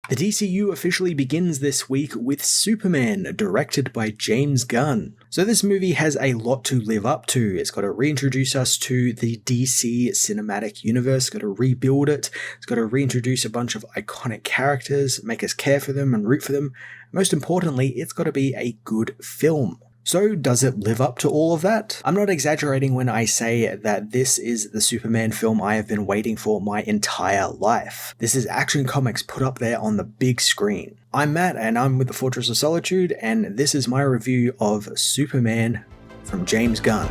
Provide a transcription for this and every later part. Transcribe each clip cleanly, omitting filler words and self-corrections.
The DCU officially begins this week with Superman, directed by James Gunn. So this movie has a lot to live up to. It's got to reintroduce us to the DC cinematic universe, it's got to rebuild it, it's got to reintroduce a bunch of iconic characters, make us care for them and root for them. Most importantly, it's got to be a good film. So does it live up to all of that? I'm not exaggerating when I say that this is the Superman film I have been waiting for my entire life. This is Action Comics put up there on the big screen. I'm Matt and I'm with the Fortress of Solitude, and this is my review of Superman from James Gunn.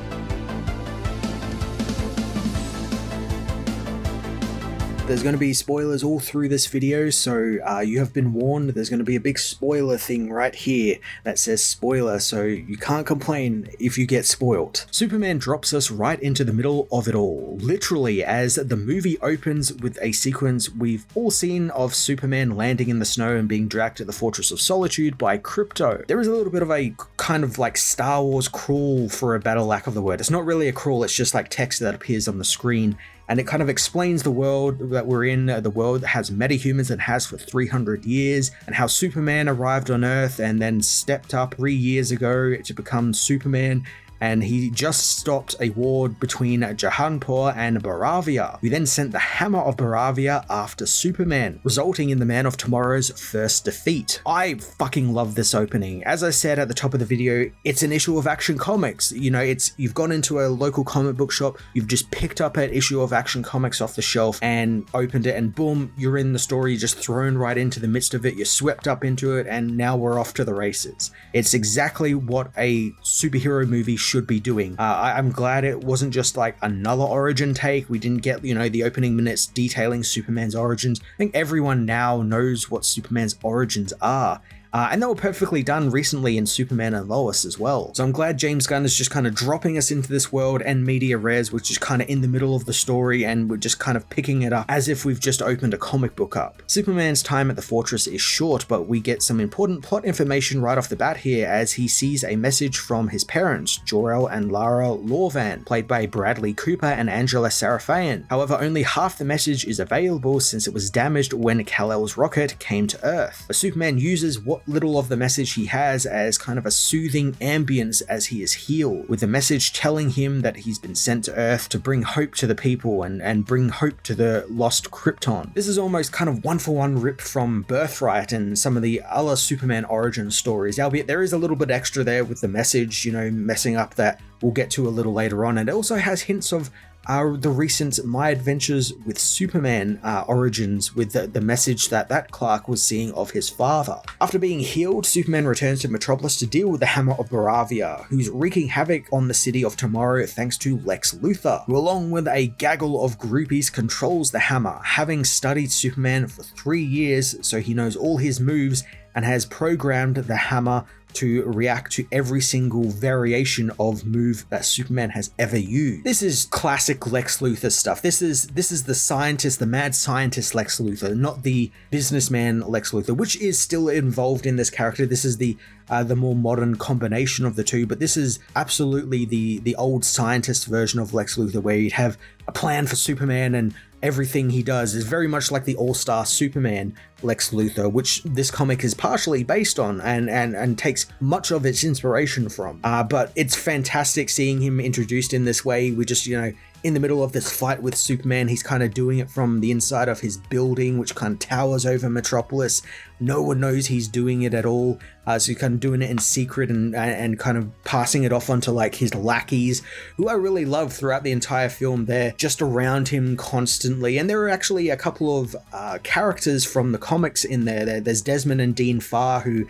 There's going to be spoilers all through this video, so you have been warned. There's going to be a big spoiler thing right here that says spoiler, so you can't complain if you get spoiled. Superman drops us right into the middle of it all, literally, as the movie opens with a sequence we've all seen of Superman landing in the snow and being dragged to the Fortress of Solitude by Krypto. There is a little bit of a kind of like Star Wars crawl, for a better lack of the word. It's not really a crawl, it's just like text that appears on the screen. And it kind of explains the world that we're in, the world that has metahumans and has for 300 years, and how Superman arrived on Earth and then stepped up 3 years ago to become Superman. And he just stopped a war between Jahanpur and Baravia, who then sent the Hammer of Baravia after Superman, resulting in the Man of Tomorrow's first defeat. I fucking love this opening. As I said at the top of the video, it's an issue of Action Comics. You know, you've gone into a local comic book shop, you've just picked up an issue of Action Comics off the shelf and opened it, and boom, you're in the story, you're just thrown right into the midst of it, you're swept up into it, and now we're off to the races. It's exactly what a superhero movie should be doing. I'm glad it wasn't just like another origin take. We didn't get, the opening minutes detailing Superman's origins. I think everyone now knows what Superman's origins are. And they were perfectly done recently in Superman and Lois as well. So I'm glad James Gunn is just kind of dropping us into this world and media res, which is kind of in the middle of the story, and we're just kind of picking it up as if we've just opened a comic book up. Superman's time at the fortress is short, but we get some important plot information right off the bat here as he sees a message from his parents, Jor-El and Lara Lorvan, played by Bradley Cooper and Angela Sarafian. However, only half the message is available since it was damaged when Kal-El's rocket came to Earth. But Superman uses what little of the message he has as kind of a soothing ambience as he is healed, with the message telling him that he's been sent to Earth to bring hope to the people and bring hope to the lost Krypton. This is almost kind of one-for-one ripped from Birthright and some of the other Superman origin stories, albeit there is a little bit extra there with the message, messing up, that we'll get to a little later on. And it also has hints of the recent My Adventures with Superman origins, with the message that Clark was seeing of his father. After being healed, Superman returns to Metropolis to deal with the Hammer of Baravia, who's wreaking havoc on the city of tomorrow thanks to Lex Luthor, who along with a gaggle of groupies controls the Hammer, having studied Superman for 3 years, so he knows all his moves and has programmed the Hammer to react to every single variation of move that Superman has ever used. This is classic Lex Luthor stuff. This is the scientist, the mad scientist Lex Luthor, not the businessman Lex Luthor, which is still involved in this character. This is the more modern combination of the two, but this is absolutely the old scientist version of Lex Luthor, where you'd have a plan for Superman and everything he does is very much like the all-star Superman Lex Luthor, which this comic is partially based on and takes much of its inspiration from. But it's fantastic seeing him introduced in this way. We just, in the middle of this fight with Superman, he's kind of doing it from the inside of his building, which kind of towers over Metropolis. No one knows he's doing it at all. So he's kind of doing it in secret and kind of passing it off onto like his lackeys, who I really love throughout the entire film. They're just around him constantly. And there are actually a couple of characters from the comics in there. There's Desmond and Dean Farr, who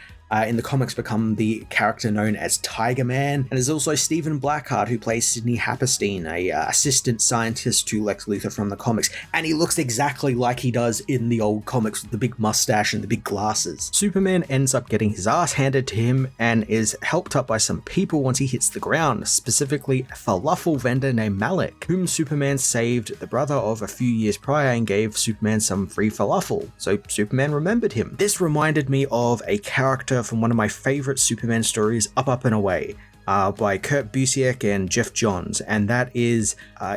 in the comics become the character known as Tiger Man. And there's also Stephen Blackheart, who plays Sidney Happerstein, a assistant scientist to Lex Luthor from the comics. And he looks exactly like he does in the old comics, with the big mustache and the big glasses. Superman ends up getting his ass handed to him and is helped up by some people once he hits the ground, specifically a falafel vendor named Malik, whom Superman saved the brother of a few years prior and gave Superman some free falafel. So Superman remembered him. This reminded me of a character from one of my favorite Superman stories, Up, Up and Away, by Kurt Busiek and Jeff Johns, and that is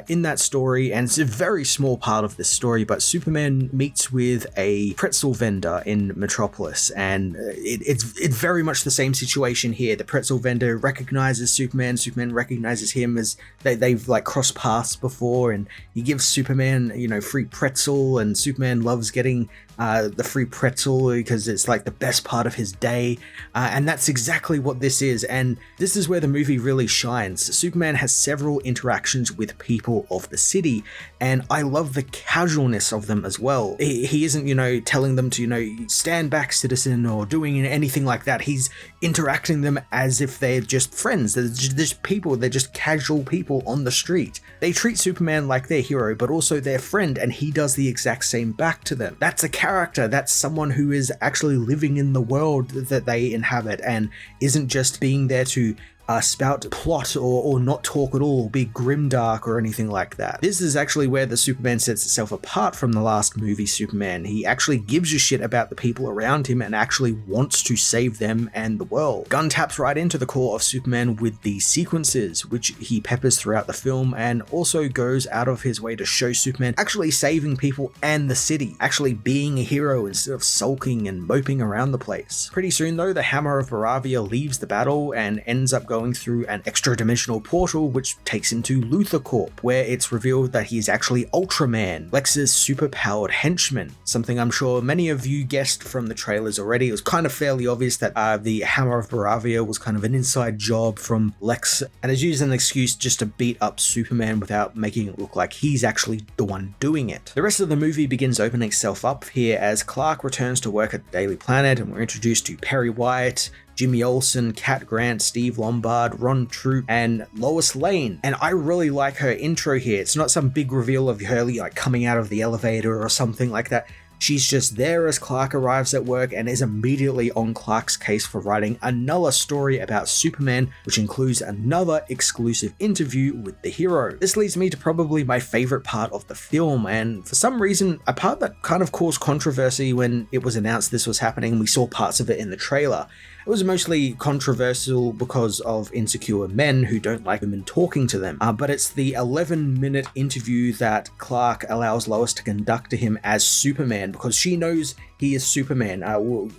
in that story, and it's a very small part of this story, but Superman meets with a pretzel vendor in Metropolis, and it's very much the same situation here. The pretzel vendor recognizes Superman recognizes him, as they've like crossed paths before, and he gives Superman, free pretzel, and Superman loves getting the free pretzel because it's like the best part of his day, and that's exactly what this is, and this is where the movie really shines. Superman has several interactions with people of the city, and I love the casualness of them as well. He isn't, telling them to, stand back, citizen, or doing anything like that. He's interacting them as if they're just friends. They're just people. They're just casual people on the street. They treat Superman like their hero, but also their friend, and he does the exact same back to them. That's a character. That's someone who is actually living in the world that they inhabit and isn't just being there to spout plot or not talk at all, be grimdark or anything like that. This is actually where the Superman sets itself apart from the last movie Superman. He actually gives a shit about the people around him and actually wants to save them and the world. Gunn taps right into the core of Superman with these sequences, which he peppers throughout the film, and also goes out of his way to show Superman actually saving people and the city, actually being a hero instead of sulking and moping around the place. Pretty soon though, the Hammer of Baravia leaves the battle and ends up going through an extra-dimensional portal which takes him to Luthor Corp, where it's revealed that he is actually Ultraman, Lex's super-powered henchman. Something I'm sure many of you guessed from the trailers already. It was kind of fairly obvious that the Hammer of Baravia was kind of an inside job from Lex, and is used as an excuse just to beat up Superman without making it look like he's actually the one doing it. The rest of the movie begins opening itself up here as Clark returns to work at the Daily Planet, and we're introduced to Perry White, Jimmy Olsen, Cat Grant, Steve Lombard, Ron Troop, and Lois Lane. And I really like her intro here. It's not some big reveal of her like coming out of the elevator or something like that. She's just there as Clark arrives at work and is immediately on Clark's case for writing another story about Superman, which includes another exclusive interview with the hero. This leads me to probably my favorite part of the film, and for some reason, a part that kind of caused controversy when it was announced this was happening. We saw parts of it in the trailer. It was mostly controversial because of insecure men who don't like women talking to them, but it's the 11-minute interview that Clark allows Lois to conduct to him as Superman, because she knows he is Superman.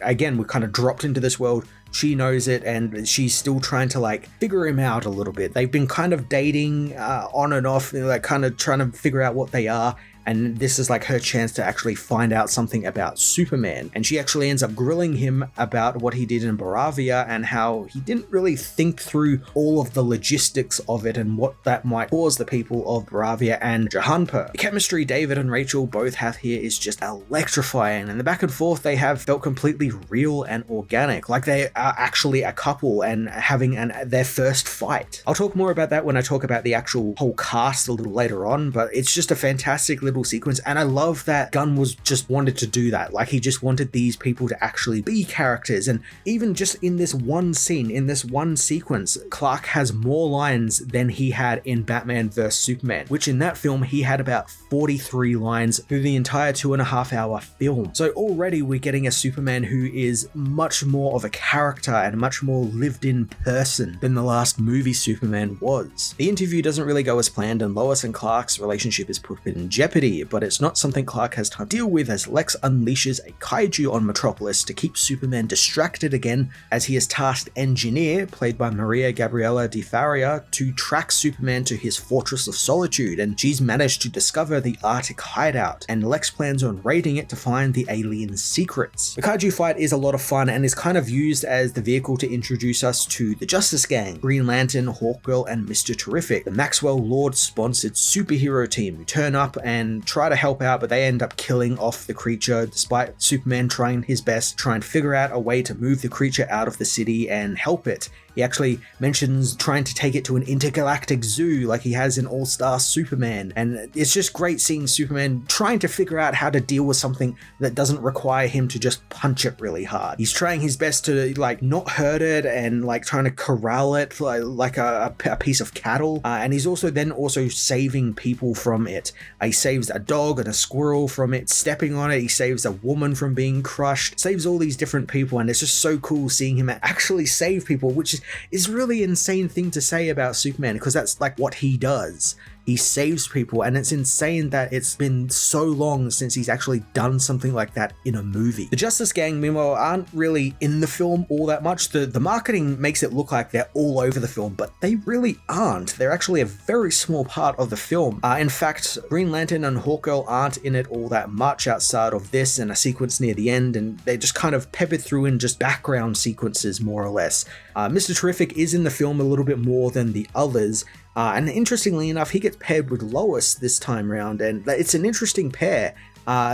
Again, we're kind of dropped into this world. She knows it, and she's still trying to like figure him out a little bit. They've been kind of dating on and off, like kind of trying to figure out what they are. And this is like her chance to actually find out something about Superman. And she actually ends up grilling him about what he did in Baravia and how he didn't really think through all of the logistics of it and what that might cause the people of Baravia and Jahanpur. The chemistry David and Rachel both have here is just electrifying, and the back and forth they have felt completely real and organic, like they are actually a couple and having their first fight. I'll talk more about that when I talk about the actual whole cast a little later on, but it's just a fantastic little sequence, and I love that Gunn was just wanted to do that. Like, he just wanted these people to actually be characters, and even just in this one scene, in this one sequence, Clark has more lines than he had in Batman vs Superman, which in that film he had about 43 lines through the entire 2.5-hour film. So already we're getting a Superman who is much more of a character and a much more lived in person than the last movie Superman was. The interview doesn't really go as planned, and Lois and Clark's relationship is put in jeopardy, but it's not something Clark has time to deal with as Lex unleashes a kaiju on Metropolis to keep Superman distracted again, as he has tasked Engineer, played by Maria Gabriela Di Faria, to track Superman to his Fortress of Solitude, and she's managed to discover the Arctic hideout, and Lex plans on raiding it to find the alien secrets. The kaiju fight is a lot of fun and is kind of used as the vehicle to introduce us to the Justice Gang, Green Lantern, Hawkgirl, and Mr. Terrific, the Maxwell Lord-sponsored superhero team who turn up and try to help out, but they end up killing off the creature despite Superman trying his best to try and figure out a way to move the creature out of the city and help it. He actually mentions trying to take it to an intergalactic zoo like he has in All-Star Superman, and it's just great seeing Superman trying to figure out how to deal with something that doesn't require him to just punch it really hard. He's trying his best to like not hurt it and like trying to corral it like a piece of cattle, and he's also saving people from it. He saves a dog and a squirrel from it stepping on it. He saves a woman from being crushed, saves all these different people, and it's just so cool seeing him actually save people, which is is really insane thing to say about Superman, because that's like what he does. He saves people, and it's insane that it's been so long since he's actually done something like that in a movie. The Justice Gang, meanwhile, aren't really in the film all that much. The marketing makes it look like they're all over the film, but they really aren't. They're actually a very small part of the film. In fact, Green Lantern and Hawkgirl aren't in it all that much outside of this and a sequence near the end, and they're just kind of peppered through in just background sequences, more or less. Mr. Terrific is in the film a little bit more than the others, and interestingly enough, he gets paired with Lois this time around, and it's an interesting pair.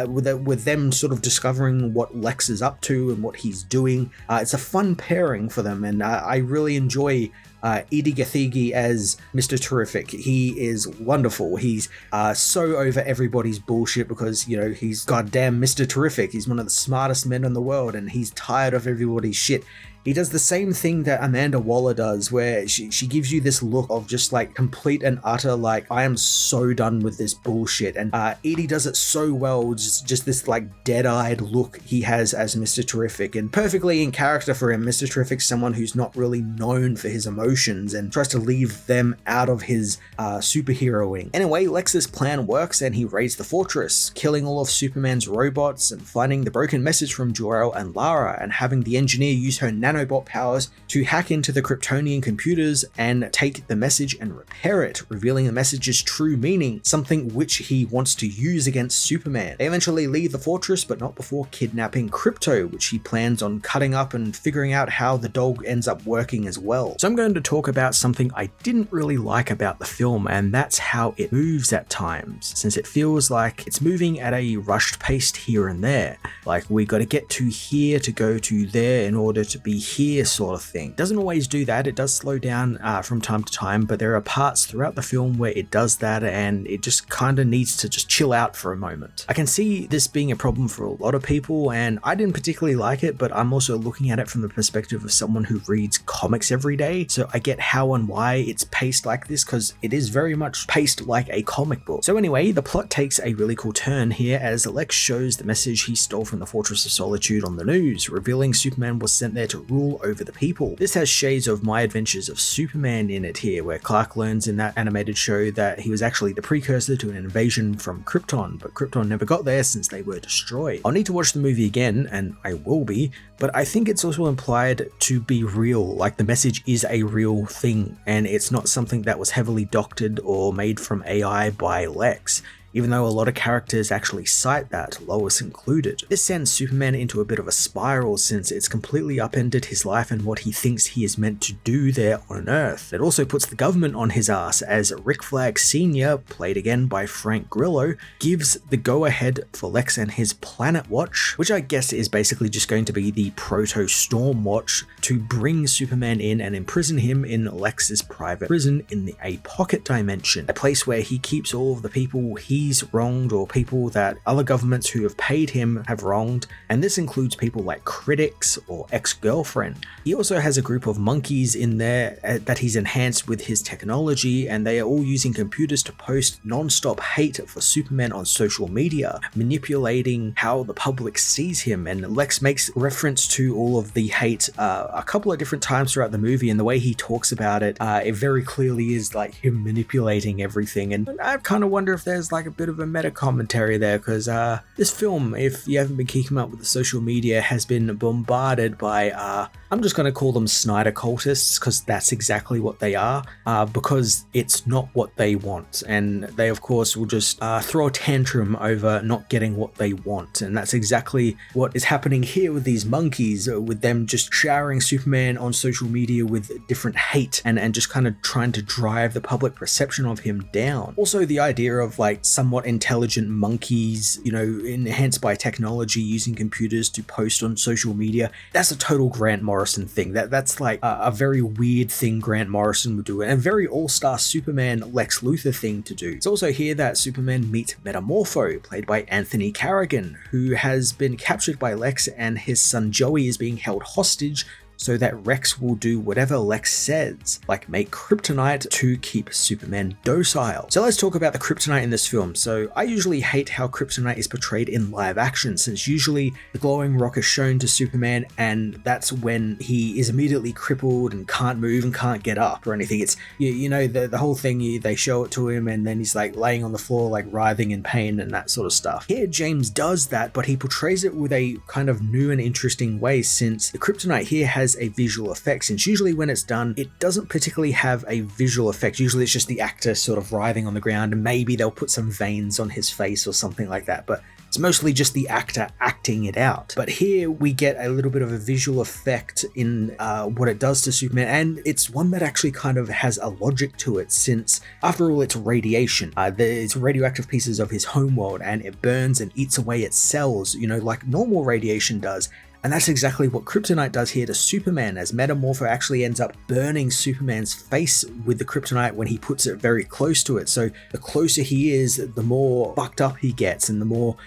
With them sort of discovering what Lex is up to and what he's doing. It's a fun pairing for them, and I really enjoy Edie Gathegi as Mr. Terrific. He is wonderful. He's so over everybody's bullshit because, you know, he's goddamn Mr. Terrific. He's one of the smartest men in the world, and he's tired of everybody's shit. He does the same thing that Amanda Waller does, where she gives you this look of just like complete and utter, like, I am so done with this bullshit. And Edie does it so well, just this like dead-eyed look he has as Mr. Terrific, and perfectly in character for him. Mr. Terrific's someone who's not really known for his emotions and tries to leave them out of his superheroing. Anyway, Lex's plan works, and he raids the fortress, killing all of Superman's robots and finding the broken message from Jor-El and Lara, and having the engineer use her nanobot powers to hack into the Kryptonian computers and take the message and repair it, revealing the message's true meaning, something which he wants to use against Superman. They eventually leave the fortress, but not before kidnapping Krypto, which he plans on cutting up and figuring out how the dog ends up working as well. So I'm going to talk about something I didn't really like about the film, and that's how it moves at times, since it feels like it's moving at a rushed pace here and there. Like, we got to get to here to go to there in order to be here, sort of thing. It doesn't always do that. It does slow down from time to time, but there are parts throughout the film where it does that, and it just kind of needs to just chill out for a moment. I can see this being a problem for a lot of people, and I didn't particularly like it, but I'm also looking at it from the perspective of someone who reads comics every day, so I get how and why it's paced like this, because it is very much paced like a comic book. So anyway, the plot takes a really cool turn here as Lex shows the message he stole from the Fortress of Solitude on the news, revealing Superman was sent there to rule over the people. This has shades of My Adventures of Superman in it here, where Clark learns in that animated show that he was actually the precursor to an invasion from Krypton, but Krypton never got there since they were destroyed. I'll need to watch the movie again, and I will be, but I think it's also implied to be real, like the message is a real thing, and it's not something that was heavily doctored or made from AI by Lex, even though a lot of characters actually cite that, Lois included. This sends Superman into a bit of a spiral, since it's completely upended his life and what he thinks he is meant to do there on Earth. It also puts the government on his ass, as Rick Flag Sr., played again by Frank Grillo, gives the go-ahead for Lex and his Planet Watch, which I guess is basically just going to be the proto-Storm Watch, to bring Superman in and imprison him in Lex's private prison in the A Pocket Dimension, a place where he keeps all of the people he's wronged or people that other governments who have paid him have wronged, and this includes people like critics or ex-girlfriend. He also has a group of monkeys in there that he's enhanced with his technology, and they are all using computers to post non-stop hate for Superman on social media, manipulating how the public sees him. And Lex makes reference to all of the hate a couple of different times throughout the movie, and the way he talks about it, it very clearly is like him manipulating everything. And I kind of wonder if there's like a bit of a meta commentary there, because this film, if you haven't been keeping up with the social media, has been bombarded by I'm just going to call them Snyder cultists, because that's exactly what they are, because it's not what they want, and they of course will just throw a tantrum over not getting what they want. And that's exactly what is happening here with these monkeys, with them just showering Superman on social media with different hate and just kind of trying to drive the public perception of him down. Also, the idea of like somewhat intelligent monkeys, you know, enhanced by technology, using computers to post on social media, that's a total Grant Morrison thing. That's like a very weird thing Grant Morrison would do, and a very all-star Superman Lex Luthor thing to do. It's also here that Superman meets Metamorpho, played by Anthony Carrigan, who has been captured by Lex, and his son Joey is being held hostage so that Rex will do whatever Lex says, like make kryptonite to keep Superman docile. So let's talk about the kryptonite in this film. So I usually hate how kryptonite is portrayed in live action, since usually the glowing rock is shown to Superman and that's when he is immediately crippled and can't move and can't get up or anything. It's, you know, the whole thing, they show it to him and then he's like laying on the floor like writhing in pain and that sort of stuff. Here James does that, but he portrays it with a kind of new and interesting way, since the kryptonite here has a visual effect, since usually when it's done it doesn't particularly have a visual effect. Usually it's just the actor sort of writhing on the ground and maybe they'll put some veins on his face or something like that, but it's mostly just the actor acting it out. But here we get a little bit of a visual effect in what it does to Superman, and it's one that actually kind of has a logic to it, since after all it's radiation. It's radioactive pieces of his homeworld and it burns and eats away its cells, you know, like normal radiation does. And that's exactly what kryptonite does here to Superman, as Metamorpho actually ends up burning Superman's face with the kryptonite when he puts it very close to it. So the closer he is, the more fucked up he gets and the more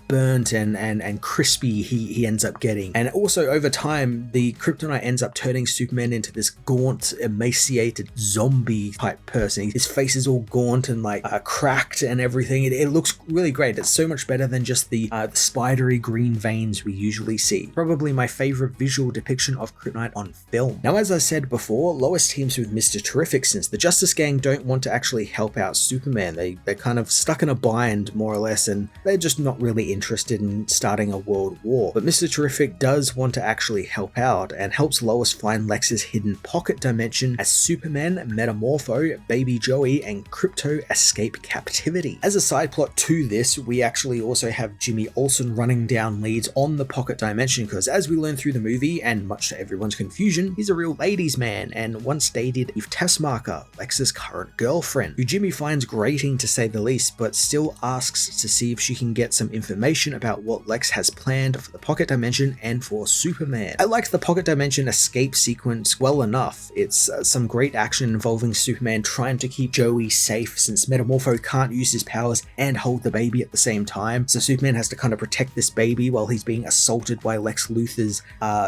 burnt and crispy he ends up getting. And also over time, the kryptonite ends up turning Superman into this gaunt, emaciated zombie type person. His face is all gaunt and like cracked and everything. It looks really great. It's so much better than just the spidery green veins we usually see. Probably my favorite visual depiction of kryptonite on film. Now, as I said before, Lois teams with Mr. Terrific since the Justice Gang don't want to actually help out Superman. They're kind of stuck in a bind, more or less, and they're just not really interested in starting a world war. But Mr. Terrific does want to actually help out and helps Lois find Lex's hidden pocket dimension as Superman, Metamorpho, Baby Joey, and Krypto escape captivity. As a side plot to this, we actually also have Jimmy Olsen running down leads on the pocket dimension, because as we learn through the movie, and much to everyone's confusion, he's a real ladies' man and once dated Eve Tessmacher, Lex's current girlfriend, who Jimmy finds grating to say the least, but still asks to see if she can get some information about what Lex has planned for the pocket dimension and for Superman. I liked the pocket dimension escape sequence well enough. It's some great action involving Superman trying to keep Joey safe, since Metamorpho can't use his powers and hold the baby at the same time, so Superman has to kind of protect this baby while he's being assaulted by Lex Luthor's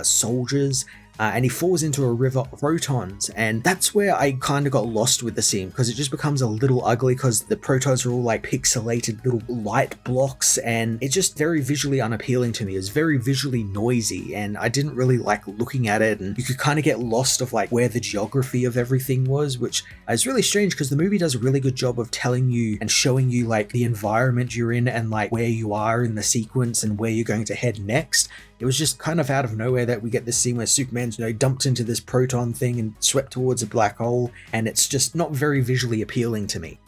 soldiers. And he falls into a river of protons, and that's where I kind of got lost with the scene, because it just becomes a little ugly because the protons are all like pixelated little light blocks, and it's just very visually unappealing to me. It's very visually noisy and I didn't really like looking at it, and you could kind of get lost of like where the geography of everything was, which is really strange because the movie does a really good job of telling you and showing you like the environment you're in and like where you are in the sequence and where you're going to head next. It was just kind of out of nowhere that we get this scene where Superman's, you know, dumped into this proton thing and swept towards a black hole, and it's just not very visually appealing to me.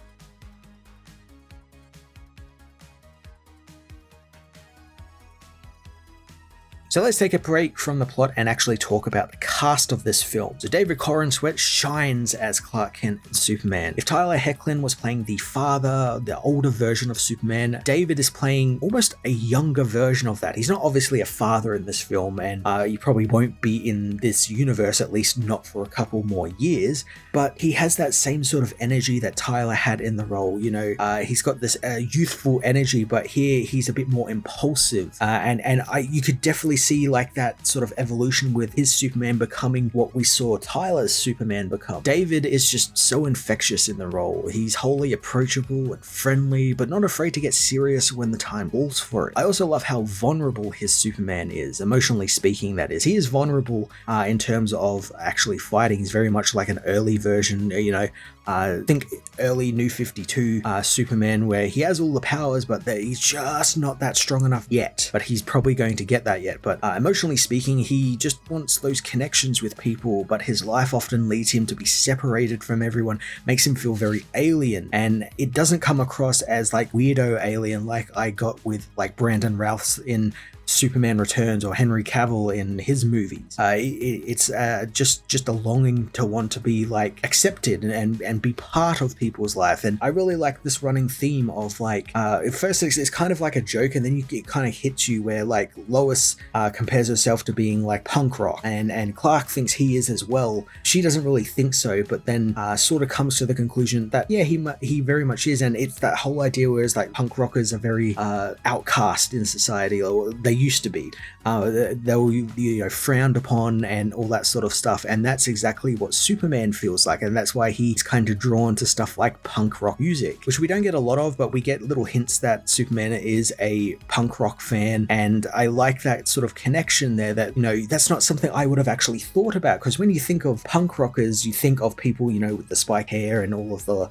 So let's take a break from the plot and actually talk about the cast of this film. So David Corenswet shines as Clark Kent and Superman. If Tyler Hoechlin was playing the father, the older version of Superman, David is playing almost a younger version of that. He's not obviously a father in this film, and he probably won't be in this universe, at least not for a couple more years, but he has that same sort of energy that Tyler had in the role. You know, he's got this youthful energy, but here he's a bit more impulsive, and you could definitely see like that sort of evolution with his Superman becoming what we saw Tyler's Superman become. David is just so infectious in the role. He's wholly approachable and friendly, but not afraid to get serious when the time calls for it. I also love how vulnerable his Superman is, emotionally speaking, that is. He is vulnerable in terms of actually fighting. He's very much like an early version, you know, think early New 52 Superman, where he has all the powers, but he's just not that strong enough yet. But he's probably going to get that yet. But emotionally speaking, he just wants those connections with people, but his life often leads him to be separated from everyone, makes him feel very alien. And it doesn't come across as like weirdo alien like I got with like Brandon Routh's in Superman Returns or Henry Cavill in his movies. It's just a longing to want to be like accepted and be part of people's life. And I really like this running theme of like, at first it's kind of like a joke, and then it kind of hits you where like Lois compares herself to being like punk rock, and Clark thinks he is as well. She doesn't really think so, but then sort of comes to the conclusion that yeah, he very much is. And it's that whole idea where it's like punk rockers are very outcast in society, or they used to be. They were frowned upon and all that sort of stuff, and that's exactly what Superman feels like, and that's why he's kind of drawn to stuff like punk rock music, which we don't get a lot of, but we get little hints that Superman is a punk rock fan, and I like that sort of connection there that, that's not something I would have actually thought about, because when you think of punk rockers, you think of people, with the spike hair and all of the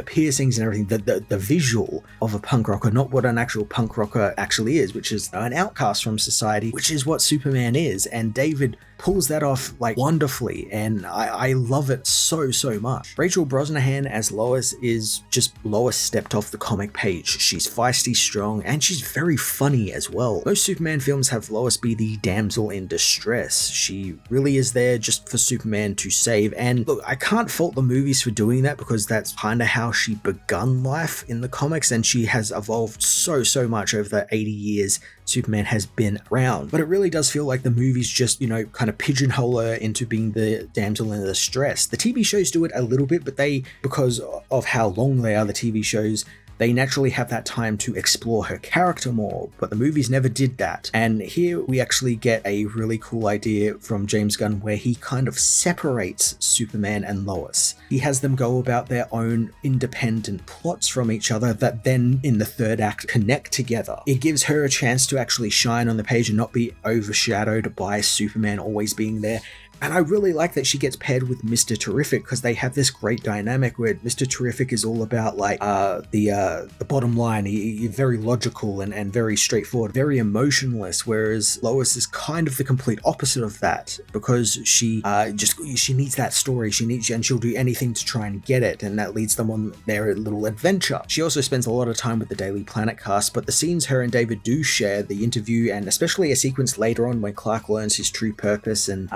piercings and everything, the visual of a punk rocker, not what an actual punk rocker actually is, which is an outcast from society, which is what Superman is, and David pulls that off like wonderfully, and I love it so much. Rachel Brosnahan as Lois is just Lois stepped off the comic page. She's feisty, strong, and she's very funny as well. Most Superman films have Lois be the damsel in distress. She really is there just for Superman to save, and look, I can't fault the movies for doing that, because that's kind of how she begun life in the comics, and she has evolved so much over the 80 years Superman has been around. But it really does feel like the movies just, kind of pigeonhole her into being the damsel in distress. The TV shows do it a little bit, but because of how long they are, the TV shows, they naturally have that time to explore her character more, but the movies never did that. And here we actually get a really cool idea from James Gunn where he kind of separates Superman and Lois. He has them go about their own independent plots from each other that then in the third act connect together. It gives her a chance to actually shine on the page and not be overshadowed by Superman always being there. And I really like that she gets paired with Mr. Terrific, because they have this great dynamic where Mr. Terrific is all about like the bottom line. He's very logical and very straightforward, very emotionless, whereas Lois is kind of the complete opposite of that, because she needs that story. And she'll do anything to try and get it, and that leads them on their little adventure. She also spends a lot of time with the Daily Planet cast, but the scenes her and David do share, the interview, and especially a sequence later on when Clark learns his true purpose, and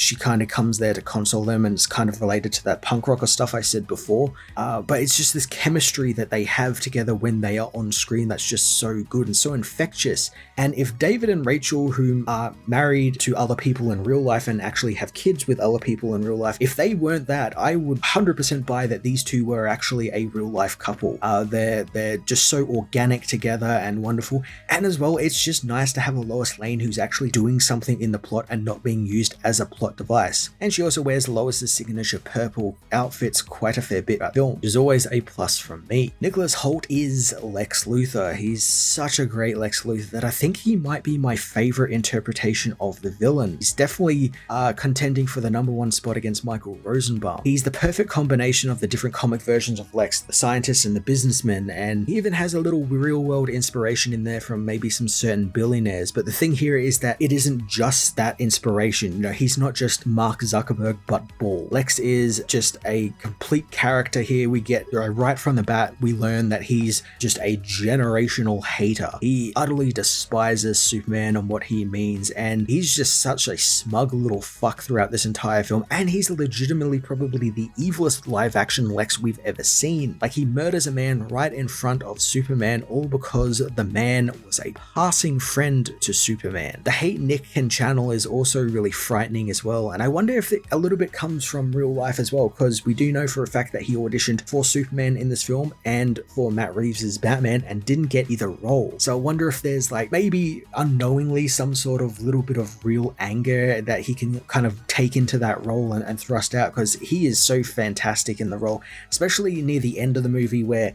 she kind of comes there to console them, and it's kind of related to that punk rocker stuff I said before. But it's just this chemistry that they have together when they are on screen that's just so good and so infectious. And if David and Rachel, whom are married to other people in real life and actually have kids with other people in real life, if they weren't that, I would 100% buy that these two were actually a real life couple. They're just so organic together and wonderful. And as well, it's just nice to have a Lois Lane who's actually doing something in the plot and not being used as a plot device. And she also wears Lois's signature purple outfits quite a fair bit at film, which is always a plus from me. Nicholas Hoult is Lex Luthor. He's such a great Lex Luthor that I think he might be my favorite interpretation of the villain. He's definitely contending for the #1 spot against Michael Rosenbaum. He's the perfect combination of the different comic versions of Lex, the scientist and the businessman, and he even has a little real world inspiration in there from maybe some certain billionaires. But the thing here is that it isn't just that inspiration. He's not just Mark Zuckerberg but bald. Lex is just a complete character here. We get right from the bat, we learn that he's just a generational hater. He utterly despises Superman and what he means, and he's just such a smug little fuck throughout this entire film, and he's legitimately probably the evilest live action Lex we've ever seen. Like, he murders a man right in front of Superman, all because the man was a passing friend to Superman. The hate Nick can channel is also really frightening as well, and I wonder if a little bit comes from real life as well, because we do know for a fact that he auditioned for Superman in this film and for Matt Reeves' Batman and didn't get either role. So I wonder if there's like maybe unknowingly some sort of little bit of real anger that he can kind of take into that role and thrust out, because he is so fantastic in the role, especially near the end of the movie where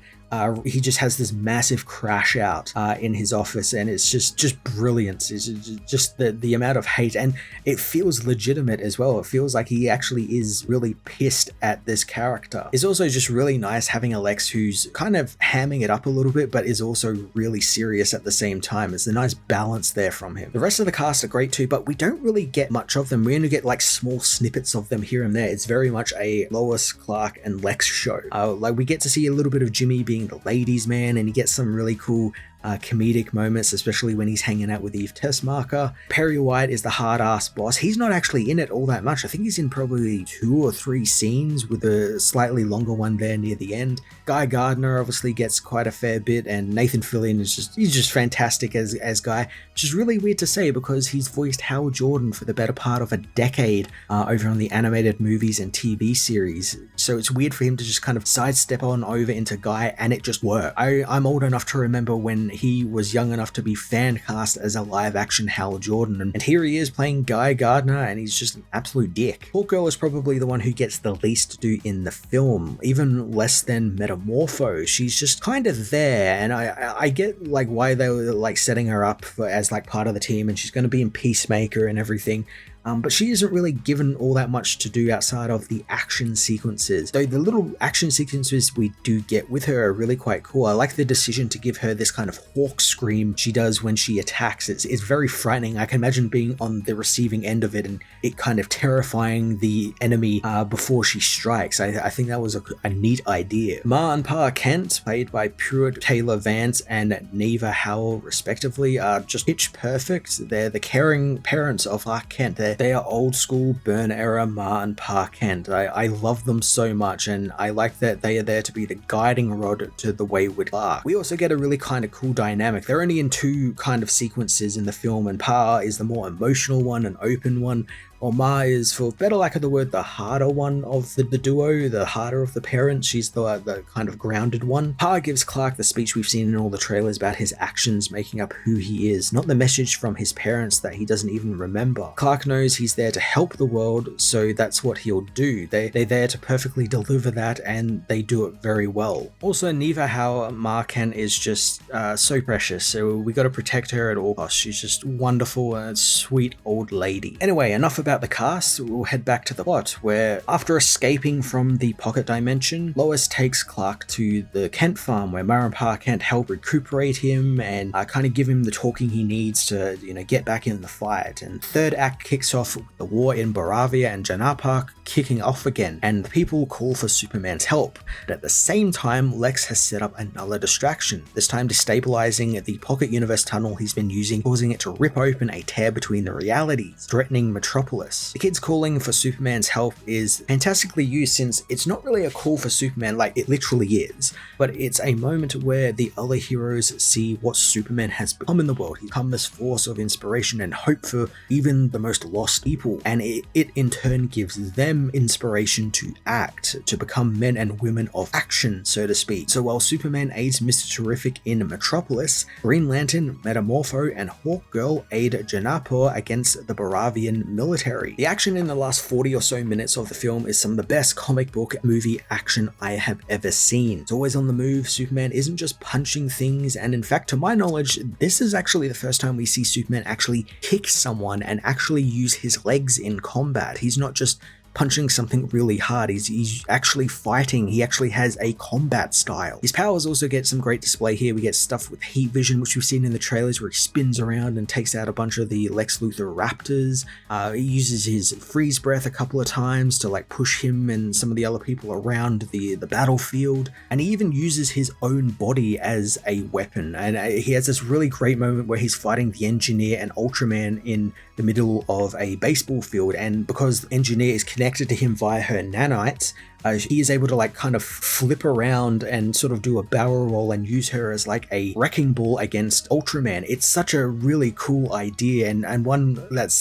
he just has this massive crash out in his office, and it's just brilliant. It's just the amount of hate, and it feels legitimate as well. It feels like he actually is really pissed at this character. It's also just really nice having a Lex who's kind of hamming it up a little bit, but is also really serious at the same time. It's a nice balance there from him. The rest of the cast are great too, but we don't really get much of them. We only get like small snippets of them here and there. It's very much a Lois, Clark, and Lex show. Like, we get to see a little bit of Jimmy being the ladies' man, and he gets some really cool comedic moments, especially when he's hanging out with Eve Tessmacher. Perry White is the hard-ass boss. He's not actually in it all that much. I think he's in probably 2 or 3 scenes, with a slightly longer one there near the end. Guy Gardner obviously gets quite a fair bit, and Nathan Fillion is just fantastic as Guy, which is really weird to say because he's voiced Hal Jordan for the better part of a decade over on the animated movies and TV series. So it's weird for him to just kind of sidestep on over into Guy, and it just worked. I'm old enough to remember when when he was young enough to be fan cast as a live action Hal Jordan, and here he is playing Guy Gardner, and he's just an absolute dick. Hawkgirl is probably the one who gets the least to do in the film, even less than Metamorpho. She's just kind of there, and I get like why they were like setting her up as like part of the team, and she's going to be in Peacemaker and everything. But she isn't really given all that much to do outside of the action sequences. Though the little action sequences we do get with her are really quite cool. I like the decision to give her this kind of hawk scream she does when she attacks. It's very frightening. I can imagine being on the receiving end of it and it kind of terrifying the enemy before she strikes. I think that was a neat idea. Ma and Pa Kent, played by Pruitt Taylor Vance and Neva Howell respectively, are just pitch perfect. They're the caring parents of Clark Kent. They are old school Byrne era Ma and Pa Kent. I love them so much, and I like that they are there to be the guiding rod to the wayward Clark. We also get a really kind of cool dynamic. They're only in two kind of sequences in the film, and Pa is the more emotional one and open one, while Ma is, for better lack of the word, the harder one of the duo, the harder of the parents. She's the kind of grounded one. Pa gives Clark the speech we've seen in all the trailers about his actions making up who he is, not the message from his parents that he doesn't even remember. Clark knows he's there to help the world, so that's what he'll do. They're there to perfectly deliver that, and they do it very well. Also, Neva Howell, Ma Kent, is just so precious, so we gotta protect her at all costs. She's just wonderful and sweet old lady. Anyway, enough about the cast. We'll head back to the plot, where after escaping from the pocket dimension, Lois takes Clark to the Kent farm, where Ma and Pa Kent help recuperate him and kind of give him the talking he needs to, get back in the fight. And third act kicks off with the war in Boravia and Janapark kicking off again, and the people call for Superman's help. But at the same time, Lex has set up another distraction, this time destabilizing the pocket universe tunnel he's been using, causing it to rip open a tear between the realities, threatening Metropolis. The kids calling for Superman's help is fantastically used, since it's not really a call for Superman like it literally is, but it's a moment where the other heroes see what Superman has become in the world. He's become this force of inspiration and hope for even the most lost people, and it in turn gives them inspiration to act, to become men and women of action, so to speak. So while Superman aids Mr. Terrific in Metropolis, Green Lantern, Metamorpho, and Hawkgirl aid Janapur against the Boravian military. The action in the last 40 or so minutes of the film is some of the best comic book movie action I have ever seen. It's always on the move. Superman isn't just punching things, and in fact, to my knowledge, this is actually the first time we see Superman actually kick someone and actually use his legs in combat. He's not just punching something really hard. He's actually fighting. He actually has a combat style. His powers also get some great display here. We get stuff with heat vision, which we've seen in the trailers, where he spins around and takes out a bunch of the Lex Luthor Raptors. He uses his freeze breath a couple of times to like push him and some of the other people around the battlefield. And he even uses his own body as a weapon. And he has this really great moment where he's fighting the Engineer and Ultraman in the middle of a baseball field, and because the Engineer is connected to him via her nanites, he is able to like kind of flip around and sort of do a barrel roll and use her as like a wrecking ball against Ultraman. It's such a really cool idea, and one that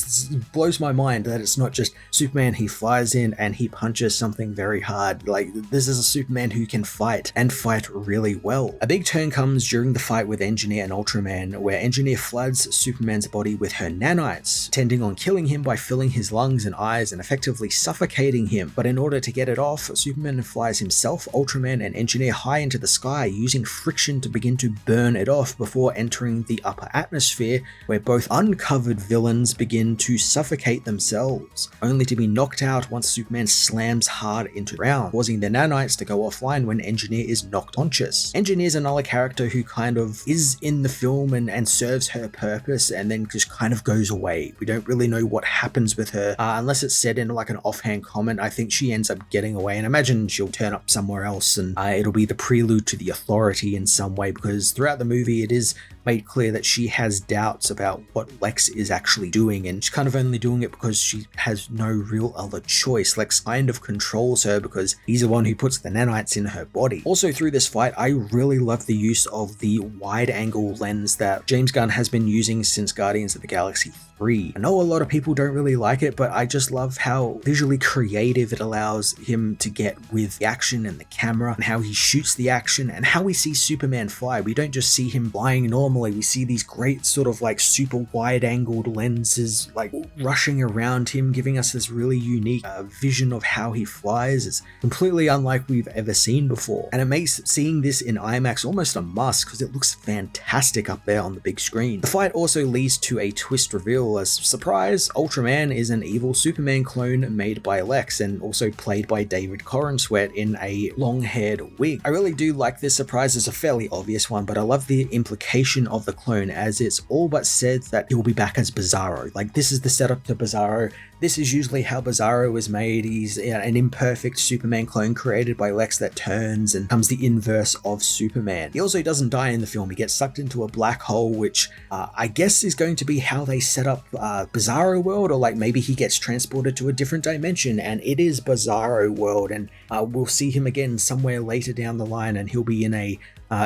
blows my mind that it's not just Superman. He flies in and he punches something very hard. Like, this is a Superman who can fight, and fight really well. A big turn comes during the fight with Engineer and Ultraman, where Engineer floods Superman's body with her nanites, intending on killing him by filling his lungs and eyes and effectively suffocating him. But in order to get it off, Superman flies himself, Ultraman, and Engineer high into the sky, using friction to begin to burn it off before entering the upper atmosphere, where both uncovered villains begin to suffocate themselves, only to be knocked out once Superman slams hard into the ground, causing the nanites to go offline when Engineer is knocked unconscious. Engineer's another character who kind of is in the film and serves her purpose, and then just kind of goes away. We don't really know what happens with her, unless it's said in like an offhand comment. I think she ends up getting away, and I imagine she'll turn up somewhere else, and it'll be the prelude to the Authority in some way, because throughout the movie it is made clear that she has doubts about what Lex is actually doing, and she's kind of only doing it because she has no real other choice. Lex kind of controls her because he's the one who puts the nanites in her body. Also, through this fight, I really love the use of the wide angle lens that James Gunn has been using since Guardians of the Galaxy 3. I know a lot of people don't really like it, but I just love how visually creative it allows him to get with the action and the camera, and how he shoots the action, and how we see Superman fly. We don't just see him flying normally, we see these great sort of like super wide angled lenses like rushing around him, giving us this really unique vision of how he flies. It's completely unlike we've ever seen before, and it makes seeing this in IMAX almost a must because it looks fantastic up there on the big screen. The fight also leads to a twist reveal as, surprise, Ultraman is an evil Superman clone made by Lex and also played by David Corenswet in a long-haired wig. I really do like this surprise. It's a fairly obvious one, but I love the implication of the clone, as it's all but said that he'll be back as Bizarro. Like, this is the setup to Bizarro. This is usually how Bizarro is made. He's an imperfect Superman clone created by Lex that turns and becomes the inverse of Superman. He also doesn't die in the film. He gets sucked into a black hole, which I guess is going to be how they set up Bizarro World, or like maybe he gets transported to a different dimension and it is Bizarro World, and we'll see him again somewhere later down the line, and he'll be in a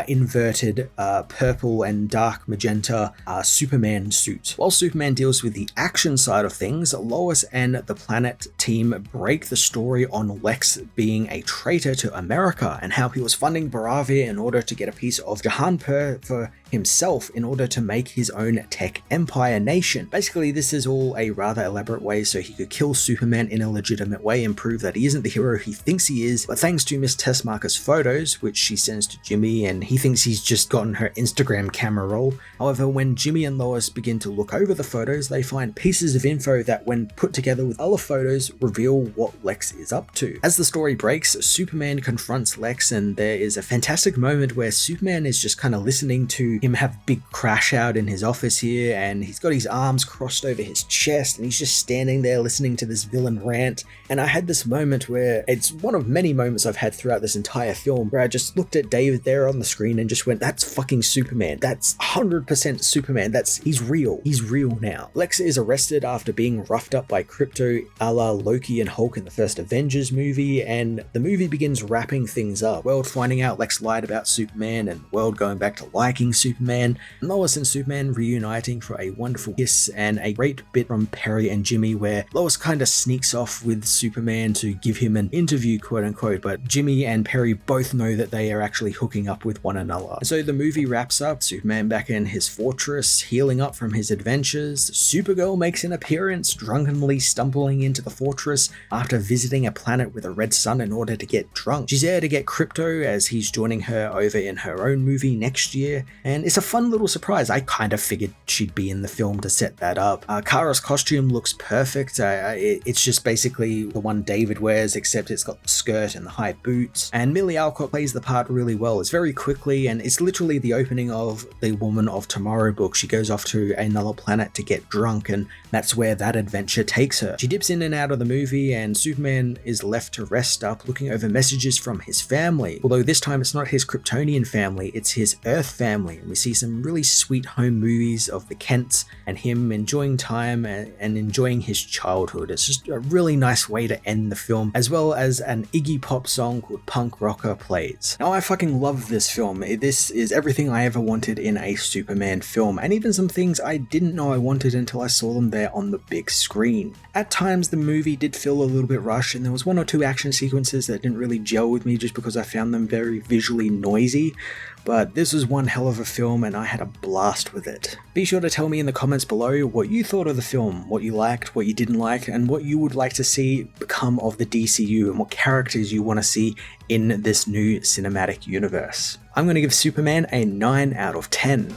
inverted purple and dark magenta Superman suit. While Superman deals with the action side of things, Lois and the Planet team break the story on Lex being a traitor to America and how he was funding Baravia in order to get a piece of Jahanpur for himself in order to make his own tech empire nation. Basically, this is all a rather elaborate way so he could kill Superman in a legitimate way and prove that he isn't the hero he thinks he is, but thanks to Miss Tessmacher's photos, which she sends to Jimmy, and he thinks he's just gotten her Instagram camera roll. However, when Jimmy and Lois begin to look over the photos, they find pieces of info that, when put together with other photos, reveal what Lex is up to. As the story breaks, Superman confronts Lex, and there is a fantastic moment where Superman is just kind of listening to him have big crash out in his office here, and he's got his arms crossed over his chest, and he's just standing there listening to this villain rant. And I had this moment where, it's one of many moments I've had throughout this entire film, where I just looked at David there on the screen and just went, that's fucking Superman. That's 100% Superman. He's real. He's real now. Lex is arrested after being roughed up by Krypto a la Loki and Hulk in the first Avengers movie, and the movie begins wrapping things up. World finding out Lex lied about Superman, and World going back to liking Superman, and Lois and Superman reuniting for a wonderful kiss, and a great bit from Perry and Jimmy where Lois kind of sneaks off with Superman to give him an interview, quote unquote, but Jimmy and Perry both know that they are actually hooking up with one another. And so the movie wraps up, Superman back in his fortress, healing up from his adventures. Supergirl makes an appearance, drunkenly stumbling into the fortress after visiting a planet with a red sun in order to get drunk. She's there to get Krypto as he's joining her over in her own movie next year, and it's a fun little surprise. I kind of figured she'd be in the film to set that up. Kara's costume looks perfect. It's just basically the one David wears, except it's got the skirt and the high boots, and Millie Alcott plays the part really well. It's very quickly, and it's literally the opening of the Woman of Tomorrow book. She goes off to another planet to get drunk, and that's where that adventure takes her. She dips in and out of the movie, and Superman is left to rest up looking over messages from his family, although this time it's not his Kryptonian family, it's his Earth family, and we see some really sweet home movies of the Kents and him enjoying time and enjoying his childhood. It's just a really nice way to end the film, as well as an Iggy Pop song called Punk Rocker plays. Now, I fucking love this film. This is everything I ever wanted in a Superman film, and even some things I didn't know I wanted until I saw them there on the big screen. At times the movie did feel a little bit rushed, and there was one or two action sequences that didn't really gel with me just because I found them very visually noisy, but this was one hell of a film and I had a blast with it. Be sure to tell me in the comments below what you thought of the film, what you liked, what you didn't like, and what you would like to see become of the DCU, and what characters you want to see in this new cinematic universe. I'm going to give Superman a 9 out of 10.